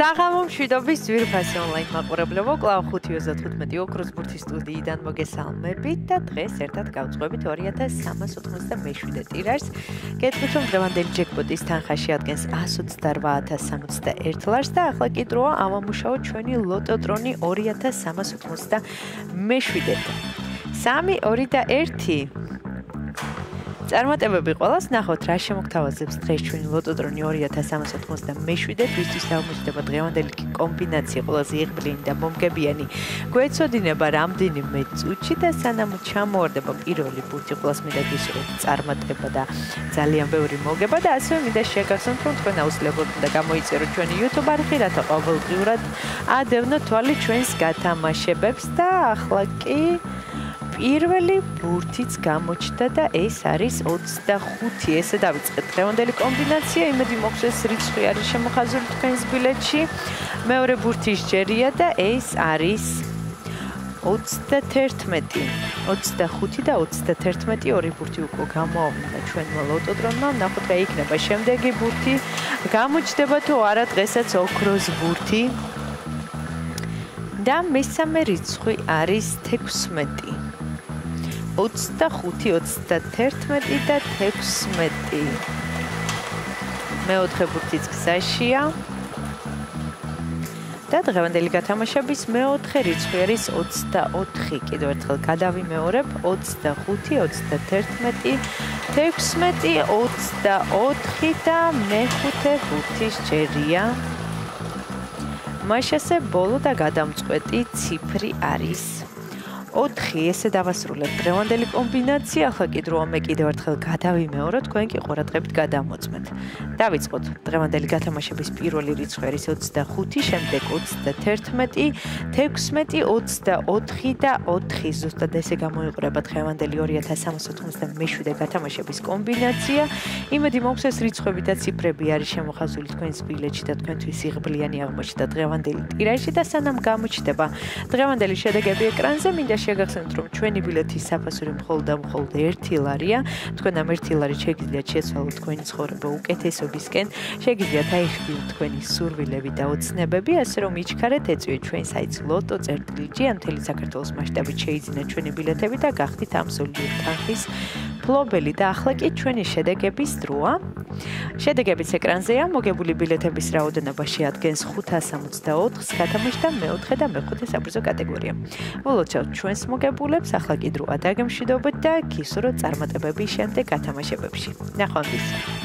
საღამო მშვიდობის ძვირფასი ონლაინ მაყურებლებო, კვლავ 5:35 ოქროს ბურთის სტუდიიდან მოგესალმებით და დღეს ერთად გავწყვებით 2387 ტირაჟს. გეტყვით, რომ დღევანდელი ჯეკპოტის თანხა შეადგენს 128061 ლარს და ახლა კი დროა ავამუშაოთ ჩვენი ლოტოტრონი 2387-ით. 3, 2 და 1 წარმატებები ყველას, ნახოთ რა შემოგთავაზებს დღეს ჩვენი ლოტოტრონი 2387-ით, ვისთვის აღმოჩნდება დღევანდელი კომბინაცია ყველაზე იღბლიანი და მომგებიანი. გვეცოდინება რამდენიმე წუთში და სანამ ჩამოვარდება პირველი ბურთი, ყველას მინდა გისურვოთ წარმატება და ძალიან ბევრი მოგება და ასევე მინდა შეგახსენოთ, რომ თქვენ აუცილებლად უნდა გამოიწეროთ ჩვენი YouTube არხი, რათა ყოველდღიურად ადევნოთ თვალი ჩვენს გათამაშებებს და ახლა კი პირველი ბურთიც გამოჩნდა და ეს არის 25. ესე დავიწყეთ დღევანდელი კომბინაცია. იმედი მოგვცეს რიცხვი არის შემოხაზული თქვენს ბილეთში. მეორე ბურთი სჯერია და ეს არის 31. 25 და 31 ორი ბურთი უკვე გამოაღვინა ჩვენმა ლოტოტრონმა. ნახოთ რა იქნება შემდეგი ბურთი. გამოჩნდება თუ არა დღესაც ოქროს ბურთი. და მესამე რიცხვი არის 16. 25, 31 და 16. მეოთხე ბურთიც გზაშია. და დღევანდელი გათამაშების მეოთხე რიცხვი არის 24. კიდევ ერთხელ გადავიმეორებ 25, 31, 16, 24 და მეხუთე ბურთი სჯერია. მაშასე ბოლო და გადამწყვეტი ციფრი არის 4. ესე დავასრულებ დღევანდელი კომბინაცია. ახლა კი დროა მე კიდევ ერთხელ გადავიმეოროთ, თქვენ კი ყურადღებით გადამოწმეთ. დავიწყოთ დღევანდელი გათამაშების პირველი რიცხვი არის 25, შემდეგ 31, 16, 24 და 4. ზუსტად ესე გამოიყურება დღევანდელი 2387 გათამაშების კომბინაცია. იმედი მოგვცეს რიცხვები და ციფრები არის შემოხაზული თქვენს ბილეთში და თქვენთვის იღბლიანი აღმოჩნდა დღევანდელი ტირაჟი და სანამ გამოჩნდება დღევანდელი შედეგები ეკრანზე, მინდა შეგახსენოთ, რომ ჩვენი ბილეთის საფასური მხოლოდ და მხოლოდ 1 ლარია. თქვენ ამ 1 ლარით შეგიძლიათ შეცვალოთ თქვენი ცხოვრება უკეთესობისკენ, შეგიძლიათ აიხდიოთ თქვენი სურვილები და ოცნებები, ასე რომ იჩქარეთ ეწვიეთ ჩვენ საიტს lotto.gr ან მთელი საქართველოს მასშტაბით შეიძინეთ ჩვენი ბილეთები და გახდით აბსოლუტური თანხის მფლობელი. და ახლა კი ჩვენი შედეგების დროა. შედეგებიც ეკრანზეა. მოგებული ბილეთების რაოდენობა შეადგენს 564-ს, გათამაშდა მეოთხე და მეხუთე საპრიზო კატეგორია. ველოცავთ ჩვენს მოგებულებს, ახლა კი დროა დაგემშვიდობოთ და გისურვოთ წარმატებები შემდეგ გათამაშებებში. ნახვამდის.